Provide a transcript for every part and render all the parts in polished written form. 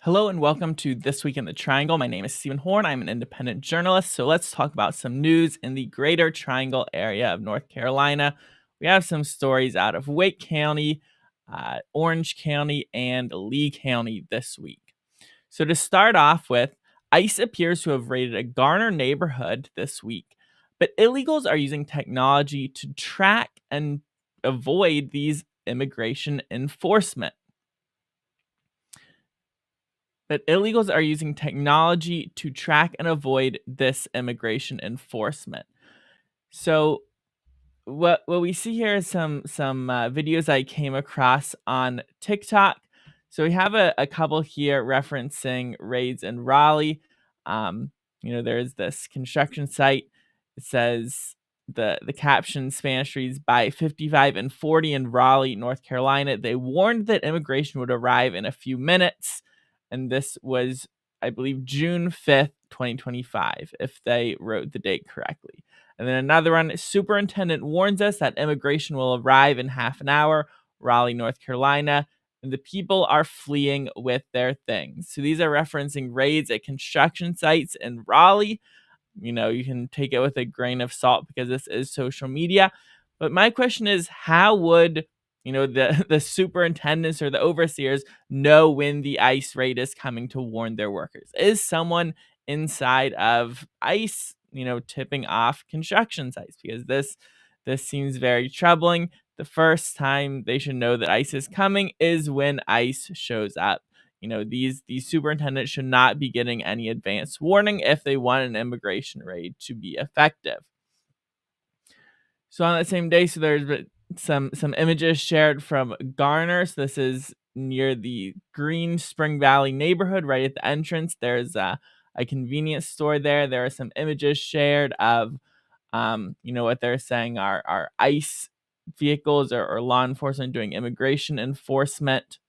Hello and welcome to This Week in the Triangle. My name is Stephen Horn. I'm an independent journalist. So let's talk about some news in the greater Triangle area of North Carolina. We have some stories out of Wake County, Orange County, and Lee County this week. So to start off with, ICE appears to have raided a Garner neighborhood this week, but illegals are using technology to track and avoid these immigration enforcement. But illegals are using technology to track and avoid this immigration enforcement. So what we see here is some videos I came across on TikTok. So we have a couple here referencing raids in Raleigh. There's this construction site. It says the caption Spanish reads, by 55 and 40 in Raleigh, North Carolina. They warned that immigration would arrive in a few minutes. And this was, I believe, June 5th, 2025, if they wrote the date correctly. And then another one, superintendent warns us that immigration will arrive in half an hour, Raleigh, North Carolina, and the people are fleeing with their things. So these are referencing raids at construction sites in Raleigh. You can take it with a grain of salt because this is social media. But my question is, how would the superintendents or the overseers know when the ICE raid is coming to warn their workers? Is someone inside of ICE, tipping off construction sites? Because this seems very troubling. The first time they should know that ICE is coming is when ICE shows up. These superintendents should not be getting any advance warning if they want an immigration raid to be effective. So on that same day, so there's some images shared from Garner. So this is near the Green Spring Valley neighborhood, right at the entrance. There's a convenience store there. There are some images shared of, what they're saying are ICE vehicles or law enforcement doing immigration enforcement.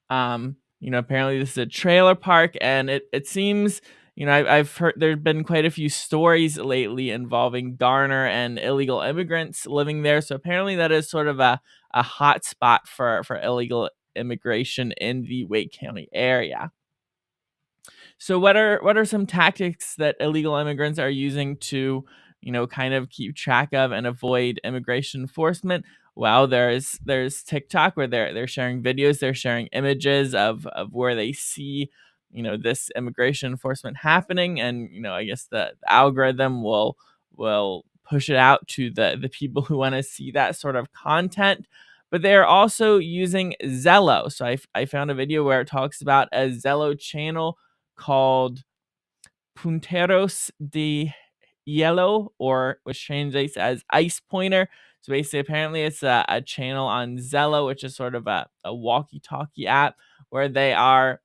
Apparently this is a trailer park, and it seems, I've heard there's been quite a few stories lately involving Garner and illegal immigrants living there. So apparently that is sort of a hot spot for illegal immigration in the Wake County area. So what are some tactics that illegal immigrants are using to, kind of keep track of and avoid immigration enforcement? Well, there's TikTok where they're sharing videos, they're sharing images of where they see, this immigration enforcement happening, and I guess the algorithm will push it out to the people who want to see that sort of content. But they're also using Zello. So I found a video where it talks about a Zello channel called Punteros de Hielo, or which translates as Ice Pointer. So basically, apparently it's a channel on Zello, which is sort of a walkie-talkie app where they are,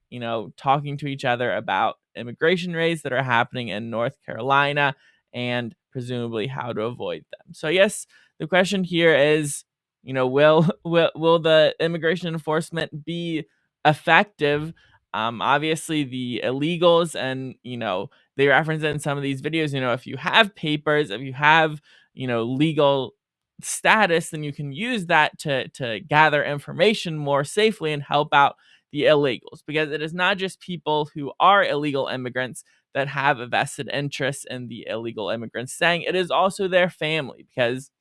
talking to each other about immigration raids that are happening in North Carolina and presumably how to avoid them. So I guess the question here is, will the immigration enforcement be effective? Obviously the illegals, and they reference it in some of these videos, if you have papers, if you have legal status, then you can use that to gather information more safely and help out the illegals, because it is not just people who are illegal immigrants that have a vested interest in the illegal immigrants staying. It is also their family, because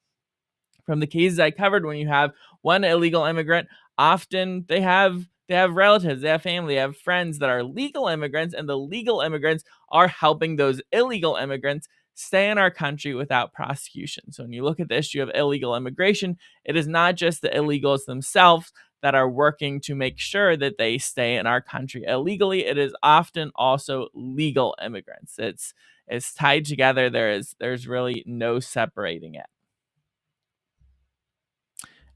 from the cases I covered, when you have one illegal immigrant, often they have relatives, they have family, they have friends that are legal immigrants, and the legal immigrants are helping those illegal immigrants stay in our country without prosecution. So when you look at the issue of illegal immigration, it is not just the illegals themselves that are working to make sure that they stay in our country illegally. It is often also legal immigrants. It's tied together. There's really no separating it.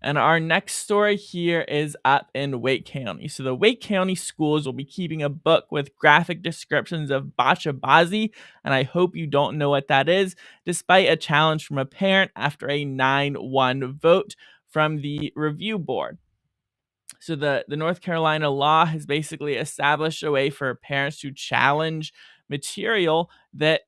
And our next story here is up in Wake County. So the Wake County schools will be keeping a book with graphic descriptions of bachabazi, and I hope you don't know what that is, despite a challenge from a parent after a 9-1 vote from the review board. So the North Carolina law has basically established a way for parents to challenge material that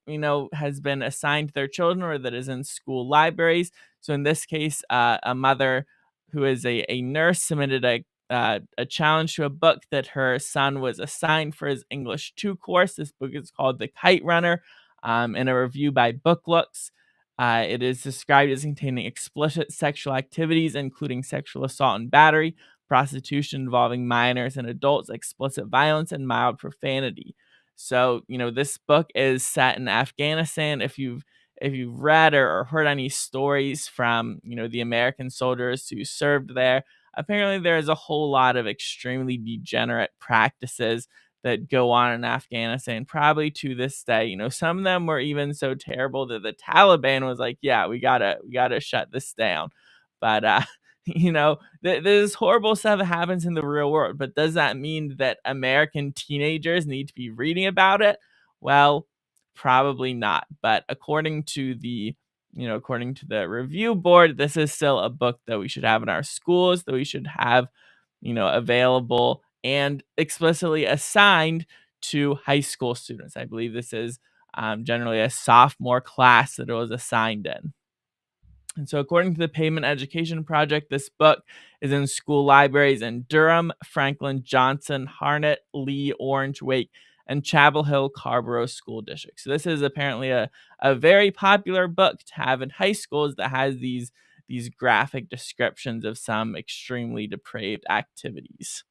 has been assigned to their children or that is in school libraries. So in this case, a mother who is a nurse submitted a challenge to a book that her son was assigned for his English 2 course. This book is called The Kite Runner. In a review by Booklooks, it is described as containing explicit sexual activities, including sexual assault and battery, prostitution involving minors and adults, explicit violence, and mild profanity. So, this book is set in Afghanistan. If you've read or heard any stories from, the American soldiers who served there, apparently there is a whole lot of extremely degenerate practices that go on in Afghanistan, probably to this day. Some of them were even so terrible that the Taliban was like, "Yeah, we gotta shut this down." But this horrible stuff happens in the real world. But does that mean that American teenagers need to be reading about it? Well, probably not. But according to the review board, this is still a book that we should have in our schools, that we should have, available and explicitly assigned to high school students. I believe this is generally a sophomore class that it was assigned in. And so, according to the Pavement Education Project, this book is in school libraries in Durham, Franklin, Johnson, Harnett, Lee, Orange, Wake, and Chapel Hill Carborough school districts. So, this is apparently a very popular book to have in high schools that has these graphic descriptions of some extremely depraved activities.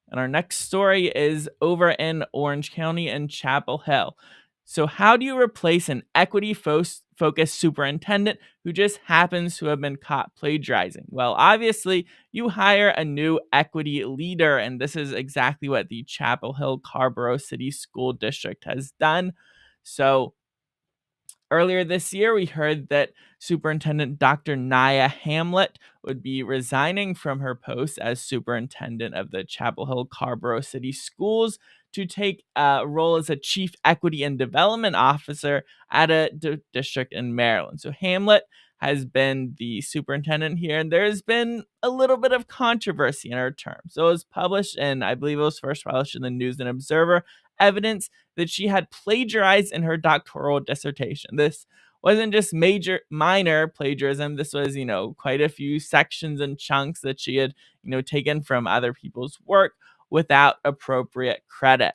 And our next story is over in Orange County and Chapel Hill. So, how do you replace an equity focused superintendent who just happens to have been caught plagiarizing? Well, obviously, you hire a new equity leader, and this is exactly what the Chapel Hill Carborough City School District has done. So, earlier this year, we heard that Superintendent Dr. Naya Hamlet would be resigning from her post as superintendent of the Chapel Hill Carborough City Schools to take a role as a chief equity and development officer at a district in Maryland. So Hamlet has been the superintendent here, and there's been a little bit of controversy in her term. So it was published, and I believe it was first published in the News and Observer, evidence that she had plagiarized in her doctoral dissertation. This wasn't just minor plagiarism. This was, quite a few sections and chunks that she had, taken from other people's work without appropriate credit.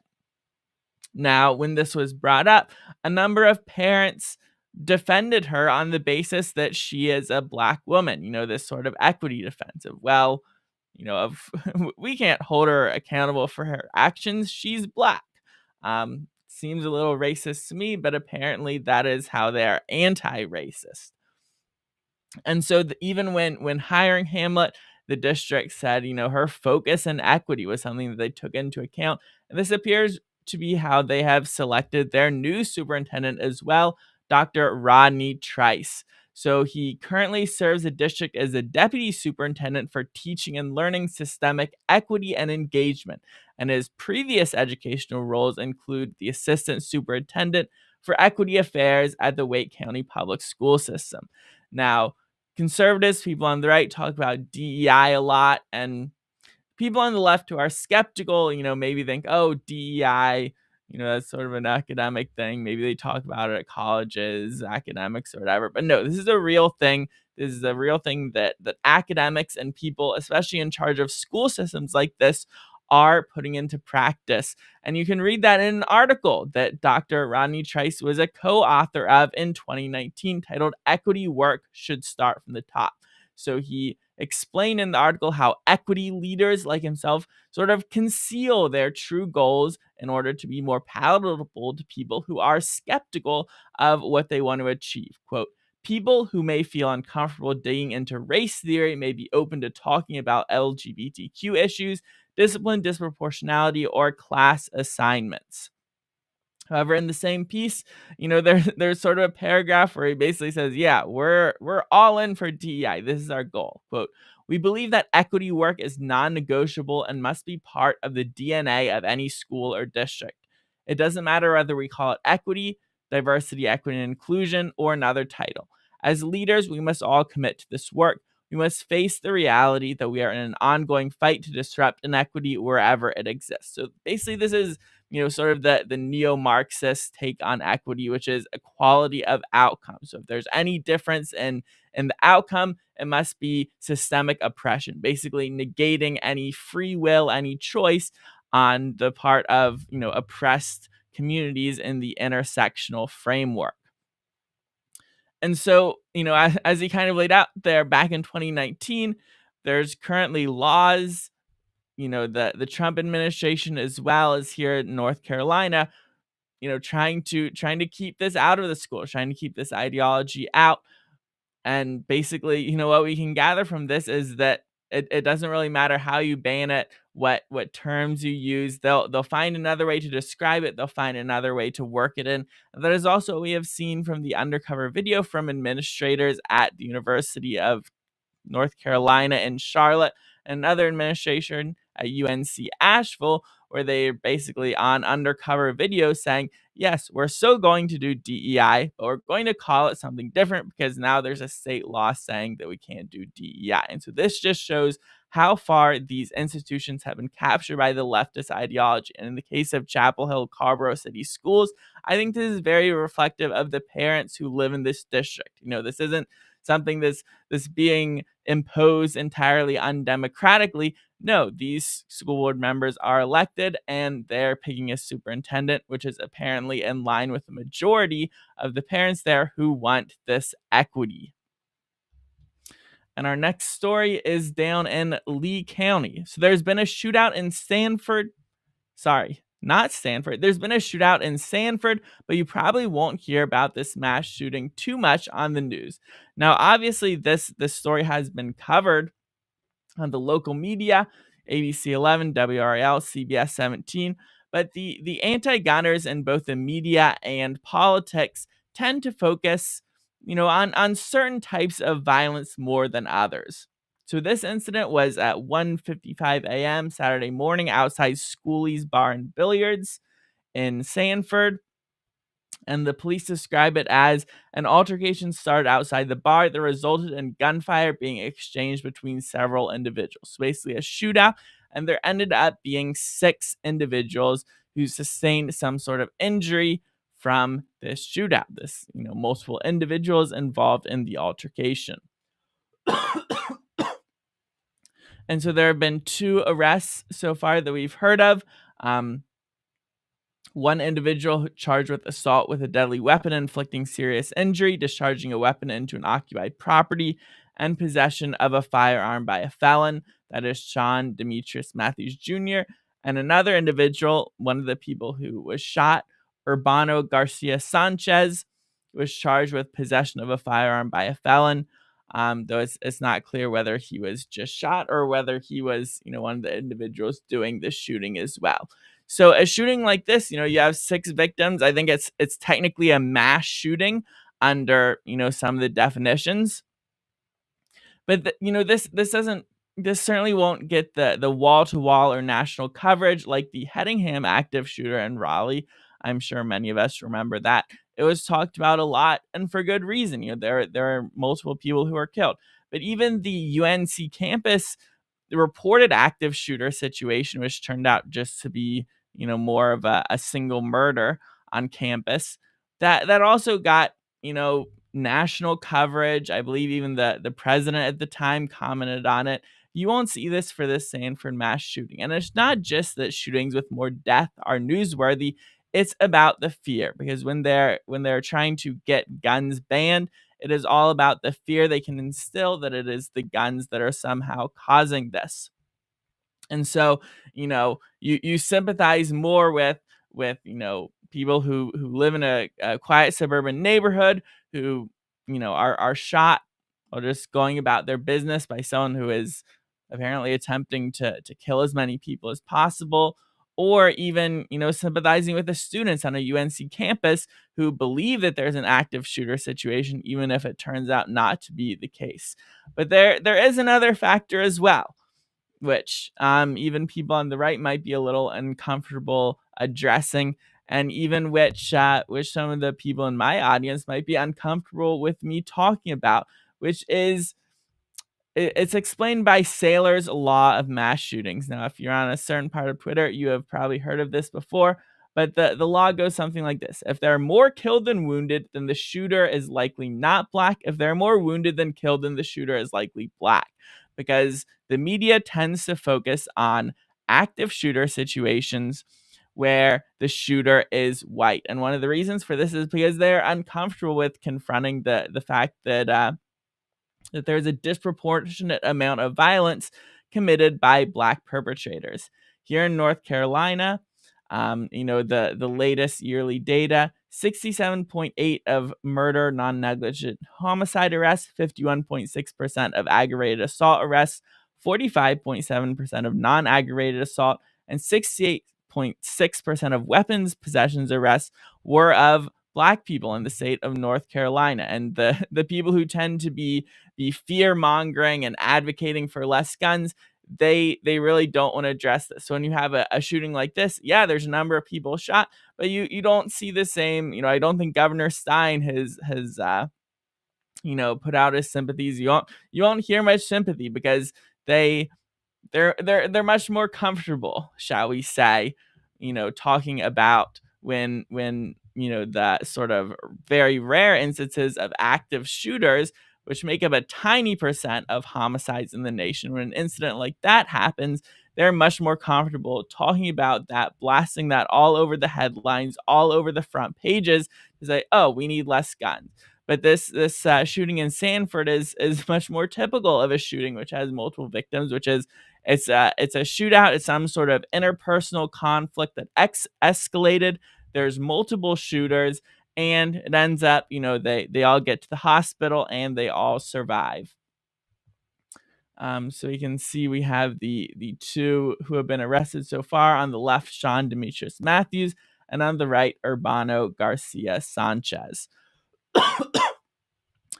Now, when this was brought up, a number of parents defended her on the basis that she is a Black woman, this sort of equity defense of, well, of we can't hold her accountable for her actions. She's Black. Seems a little racist to me, but apparently that is how they are anti-racist. And so even when hiring Hamlet, the district said, her focus and equity was something that they took into account. And this appears to be how they have selected their new superintendent as well, Dr. Rodney Trice. So he currently serves the district as a deputy superintendent for teaching and learning systemic equity and engagement. And his previous educational roles include the assistant superintendent for equity affairs at the Wake County Public School System. Now, conservatives, people on the right, talk about DEI a lot, and people on the left who are skeptical, maybe think, oh, DEI, that's sort of an academic thing. Maybe they talk about it at colleges, academics, or whatever. But no, this is a real thing. This is a real thing that academics and people, especially in charge of school systems like this, are putting into practice. And you can read that in an article that Dr. Rodney Trice was a co-author of in 2019 titled Equity Work Should Start from the Top. So he explained in the article how equity leaders like himself sort of conceal their true goals in order to be more palatable to people who are skeptical of what they want to achieve. Quote, people who may feel uncomfortable digging into race theory may be open to talking about LGBTQ issues, discipline, disproportionality, or class assignments. However, in the same piece, there's sort of a paragraph where he basically says, yeah, we're all in for DEI. This is our goal. Quote, we believe that equity work is non-negotiable and must be part of the DNA of any school or district. It doesn't matter whether we call it equity, diversity, equity, and inclusion, or another title. As leaders, we must all commit to this work. We must face the reality that we are in an ongoing fight to disrupt inequity wherever it exists. So basically, this is sort of the neo-Marxist take on equity, which is equality of outcomes. So if there's any difference in in the outcome, it must be systemic oppression, basically negating any free will, any choice on the part of, oppressed communities in the intersectional framework. And so, as he kind of laid out there back in 2019, there's currently laws, the Trump administration, as well as here in North Carolina, trying to keep this out of the schools, trying to keep this ideology out. And basically, what we can gather from this is that it doesn't really matter how you ban it, what terms you use. They'll find another way to describe it. They'll find another way to work it in. That is also what we have seen from the undercover video from administrators at the University of North Carolina in Charlotte, and another administration at UNC Asheville, where they're basically on undercover video saying, yes, we're still going to do DEI, but we're going to call it something different because now there's a state law saying that we can't do DEI. And so this just shows how far these institutions have been captured by the leftist ideology. And in the case of Chapel Hill Carrboro City Schools, I think this is very reflective of the parents who live in this district. This isn't something that's being imposed entirely undemocratically. No, these school board members are elected and they're picking a superintendent, which is apparently in line with the majority of the parents there who want this equity. And our next story is down in Lee County. So there's been a shootout in Sanford. Sorry, not Sanford. There's been a shootout in Sanford, but you probably won't hear about this mass shooting too much on the news. Now, obviously, this story has been covered on the local media, ABC 11, WRAL, CBS 17, but the anti-gunners in both the media and politics tend to focus, on certain types of violence more than others. So this incident was at 1:55 a.m. Saturday morning outside Schooley's Bar and Billiards in Sanford. And the police describe it as an altercation started outside the bar that resulted in gunfire being exchanged between several individuals. So basically a shootout, and there ended up being 6 individuals who sustained some sort of injury from this shootout. Multiple individuals involved in the altercation. And so there have been 2 arrests so far that we've heard of. One individual charged with assault with a deadly weapon, inflicting serious injury, discharging a weapon into an occupied property, and possession of a firearm by a felon. That is Sean Demetrius Matthews Jr. And another individual, one of the people who was shot, Urbano Garcia Sanchez, was charged with possession of a firearm by a felon. Though it's not clear whether he was just shot or whether he was, one of the individuals doing the shooting as well. So a shooting like this, you have 6 victims. I think it's technically a mass shooting under, some of the definitions. But this certainly won't get the wall to wall or national coverage like the Hedingham active shooter in Raleigh. I'm sure many of us remember that. It was talked about a lot, and for good reason. There are multiple people who are killed. But even the UNC campus, the reported active shooter situation, which turned out just to be, more of a single murder on campus, that also got, national coverage. I believe even the president at the time commented on it. You won't see this for this Sanford mass shooting. And it's not just that shootings with more death are newsworthy. It's about the fear, because when they're trying to get guns banned, it is all about the fear they can instill that it is the guns that are somehow causing this. And so, you sympathize more with people who live in a quiet suburban neighborhood who, are shot or just going about their business by someone who is apparently attempting to kill as many people as possible, or even, sympathizing with the students on a UNC campus who believe that there's an active shooter situation, even if it turns out not to be the case. But there is another factor as well, which even people on the right might be a little uncomfortable addressing, and even which some of the people in my audience might be uncomfortable with me talking about, which is it's explained by Saylor's law of mass shootings. Now, if you're on a certain part of Twitter, you have probably heard of this before, But the law goes something like this: if there are more killed than wounded, then the shooter is likely not black. If there are more wounded than killed, then the shooter is likely black. Because the media tends to focus on active shooter situations where the shooter is white. And one of the reasons for this is because they're uncomfortable with confronting the fact that there's a disproportionate amount of violence committed by black perpetrators. Here in North Carolina, the latest yearly data: 67.8 of murder, non-negligent homicide arrests, 51.6% of aggravated assault arrests, 45.7% of non-aggravated assault, and 68.6% of weapons possessions arrests were of black people in the state of North Carolina. And the people who tend to be fear mongering and advocating for less guns, they really don't want to address this. So when you have a shooting like this, yeah, there's a number of people shot, but you don't see the same. I don't think Governor Stein has put out his sympathies. You won't hear much sympathy because they they're much more comfortable, shall we say, talking about when the sort of very rare instances of active shooters, which make up a tiny percent of homicides in the nation. When an incident like that happens, they're much more comfortable talking about that, blasting that all over the headlines, all over the front pages, to say, "Oh, we need less guns." But this shooting in Sanford is much more typical of a shooting which has multiple victims, which is it's a shootout. It's some sort of interpersonal conflict that escalated. There's multiple shooters, and it ends up, they all get to the hospital and they all survive. So you can see we have the two who have been arrested so far. On the left, Sean Demetrius Matthews, and on the right, Urbano Garcia Sanchez.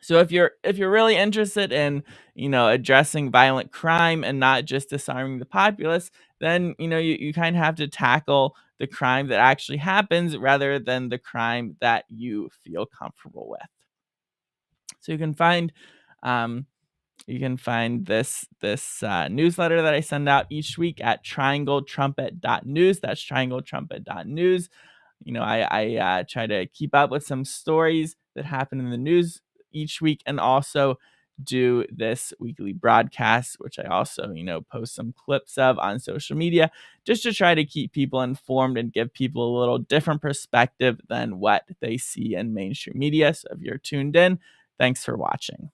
So if you're really interested in addressing violent crime and not just disarming the populace, then you kind of have to tackle the crime that actually happens rather than the crime that you feel comfortable with. So you can find this newsletter that I send out each week at triangletrumpet.news. That's triangletrumpet.news. I try to keep up with some stories that happen in the news each week, and also do this weekly broadcast, which I also, post some clips of on social media, just to try to keep people informed and give people a little different perspective than what they see in mainstream media. So if you're tuned in, thanks for watching.